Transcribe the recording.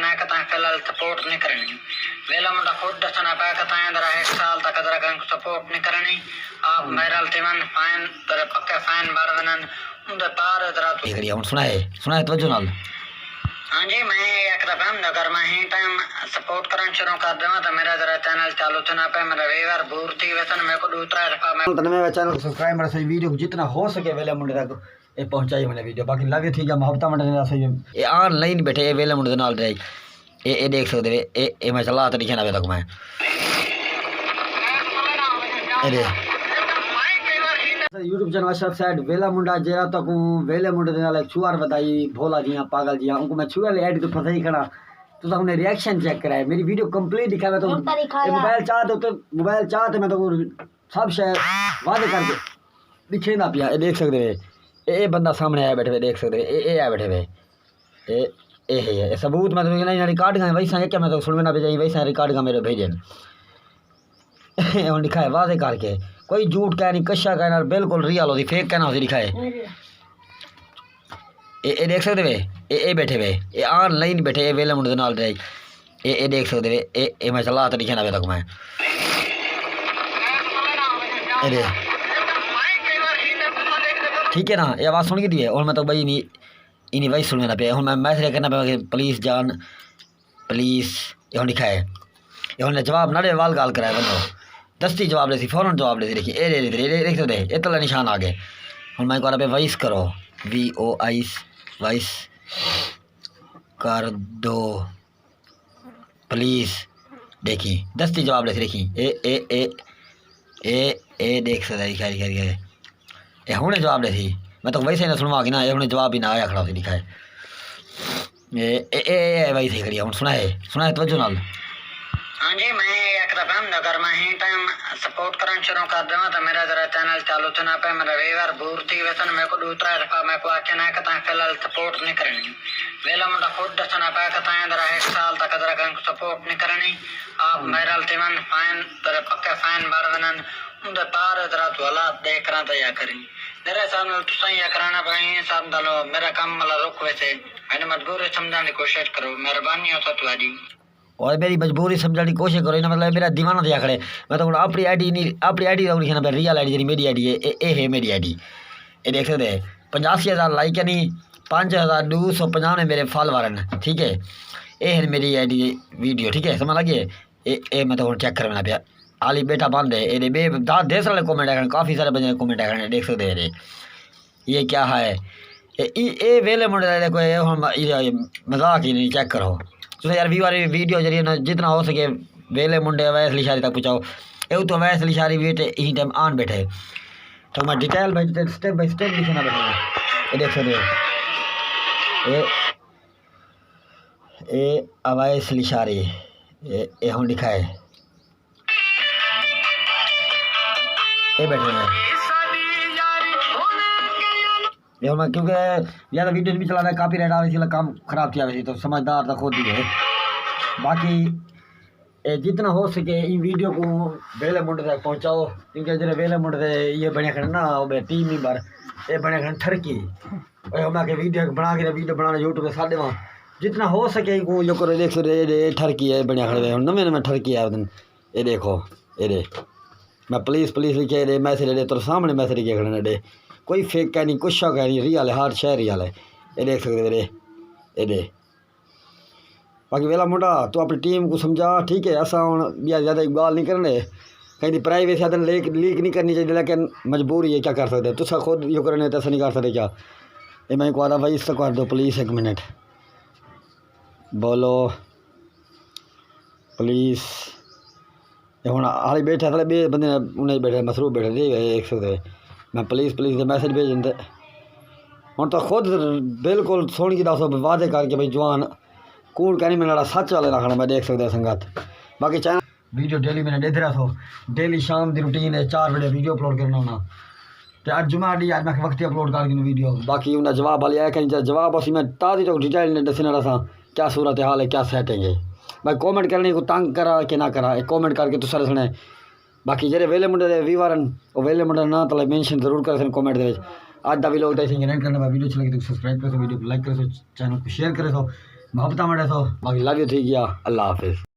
ना कता फिलहाल सपोर्ट नहीं करनी वेला मुंडा खुद दसना पा कता अंदर 1 साल तक अदर का सपोर्ट नहीं करनी आप मेरल तिमन फाइन तर पक्का फाइन बार बनन उंदे पार इधर तो ये हम सुना है तवज्जो नाल। हाँ जी मैं एक दफा नगर में ही टाइम सपोर्ट करना शुरू कर दूंगा तो मेरा जरा चैनल चालू चुना पे मेरा रविवार भूर्ती वेतन मेरे को दूसरा रखा मैं तो मेरा चैनल को सब्सक्राइब मेरा सही वीडियो को जितना हो सके वेले मुंडे तक ये पहुंचाई मैंने वीडियो बाकी लव यू ठीक है मोहब्बत मंडे सही ये ऑनलाइन बैठे ये वेले मुंडे नाल रहे ये देख सकते ये मैं चला तो लिखे ना तक मैं यूट्यूब चैनल अशरफ साइड वेला मुंडा जेरा तक वेले मुंडे दे नाल एक छुआर बताई भोला जिया पागल जिया उनको मैं छुआ ले ऐड तो पता ही खड़ा तो हमने रिएक्शन चेक कराया मेरी वीडियो कंप्लीट दिखाया तो मोबाइल चाहते मैं तो सब शायद वादे करके दिखे ना पिया देख सकते ये बंदा सामने आया बैठे हुए देख सकते ये आया बैठे हुए ये सबूत मैं तो रिकॉर्ड का वैसा क्या मैं तो सुन में ना भेजा वैसा रिकॉर्ड का मेरे भेजे लिखा है वादे करके कोई झूठ कह नहीं कशा कहना बिल्कुल रियल होती फेक कहना होती लिखा है ये देख सकते वे ये बैठे हुए ये ऑनलाइन बैठे ये वेले मुंडे नाल रहे ये देख सकते वे ये मैं चला तो लिखे ना तक मैं ठीक है ना ये आवाज़ सुन की है और मैं तो भाई नहीं इन्हीं वही सुनना पे हूँ मैं मैसेज करना पे पुलिस जान पुलिस ये हम लिखा है ये हमने जवाब ना वाल गाल कराया बंदो दस्ती जवाब ले सी फौरन जवाब ले सी देखिए देख सकते ये तला निशान आ गए हम मैं कह वॉइस करो VOIS वॉइस कर दो पुलिस देखी दस्ती जवाब ले सी देखी ए देख सकते लिखा ये हमने जवाब ले सी मैं तो वैसे ना सुनवा ना ये हमने जवाब भी ना आया खड़ा लिखा है ये वैसे खड़ी हम सुना है तवज्जो नाल। हाँ जी मैं एक दफा नगर में ही टाइम सपोर्ट करना शुरू कर दूंगा तो मेरा जरा चैनल चालू चुना पे मेरा रविवार भूर्ती वेतन मेरे को दूसरा रखा मैं को आके ना कता फिलहाल सपोर्ट नहीं करनी वेला मुंडा खुद दसना पा कता अंदर 1 साल तक अदर का सपोर्ट नहीं करनी आप मेरल तिमन फाइन तर पक्का फाइन बार बनन उंदे पार इधर तो हालात देख रहा था या करी मेरे सामने तो सही कराना भाई साहब डालो मेरा काम मला रोक वैसे मैंने मजबूरी समझाने की कोशिश करो मेहरबानी होता तुम्हारी और मेरी मजबूरी समझने की कोशिश करो ना मतलब मेरा दीवाना दिया खड़े मैं तो अपनी आईडी लिखना पे रियल आईडी जी मेरी आईडी है मेरी आईडी ये देख सकते 85,000 लाइक यानी 5,250 मेरे फॉलोवर हैं ठीक है ये है मेरी आईडी वीडियो ठीक है समझ लगे ये मैं तो चेक करना पे आली बेटा बंद है ये बे देश वाले कॉमेंट है काफ़ी सारे बंदे कॉमेंट है देख सकते हैं ये क्या है ये वेले मुंडे कोई मजाक ही नहीं चेक करो तो यार वीडियो जरिए जितना हो सके वेले मुंडे वैस लिशारी तक पहुँचाओ ये तो वैस लिशारी वेट यही टाइम आन बैठे तो मैं डिटेल भाई स्टेप बाई स्टेप लिखना बैठा ये देख सकते ये अवैस लिशारी ये हम लिखा है ये बैठे हैं ये मैं क्योंकि या तो वीडियो भी चला रहा काफ़ी रेट आ रही थी काम खराब किया वैसे तो समझदार तो खुद ही है बाकी जितना हो सके इन वीडियो को वेले मुंडे तक पहुँचाओ क्योंकि जो वेले मुंडे ये बने खड़े ना टीम मेंबर ये बने खड़े ठरकी हम वीडियो बनाना यूट्यूब पे साढ़े वहाँ जितना हो सके को यो करो देख सकते ठरकी है बने खड़े नवे ठरकी है ये देखो ये मैं पुलिस लिखे दे मैसेज दे तो सामने मैसेज लिखे खड़े दे कोई फेक कह नहीं कुछ कह नहीं रियल है हर शहर रियल है ये देख सकते रे ये दे बाकी वेला मुंडा तो अपनी टीम को समझा ठीक है ऐसा हम ज़्यादा गाल नहीं करने कहीं प्राइवेसी आदमी लीक नहीं करनी चाहिए लेकिन मजबूरी है क्या कर सकते तुसा खुद यो करने तो ऐसा नहीं कर सकते क्या ये मैं कहा था भाई इससे कर दो प्लीज़ 1 मिनट बोलो पुलिस ये हूँ हाली बैठे थोड़े बे बंदे उन्हें बैठे मसरूफ बैठे देख सकते मैं पुलिस के मैसेज भेज दिंदे हूँ तो खुद बिल्कुल सुन के दसो वादे करके भाई जवान कूड़ कहनी मैंने सच वाले रखना मैं देख सकते संगत बाकी चैनल वीडियो डेली मैंने देते रहा डेली शाम की रूटीन है 4 बजे वीडियो अपलोड करना होना तो अज जुमा डी अज मैं वक्त अपलोड कर वीडियो बाकी उन्हें जवाब वाली आया कहीं जवाब असी मैं ताज़ी तो डिटेल ने दसने रहा क्या सूरत हाल है क्या सेटिंग है भाई कॉमेंट करने को तंग करा कि ना करा कॉमेंट करके तो सारे सुने बाकी जेरे वेले मुंडे व्यूअर वो वेले मुंडे ना तो मेंशन जरूर कर कॉमेंट आज का व्लॉग तो ऐसे एंड करना वीडियो अच्छी लगी तो सब्सक्राइब करो वीडियो को लाइक करो चैनल को शेयर करो मोहब्बत में सो बाकी लव यू थी गया अल्लाह हाफिज़।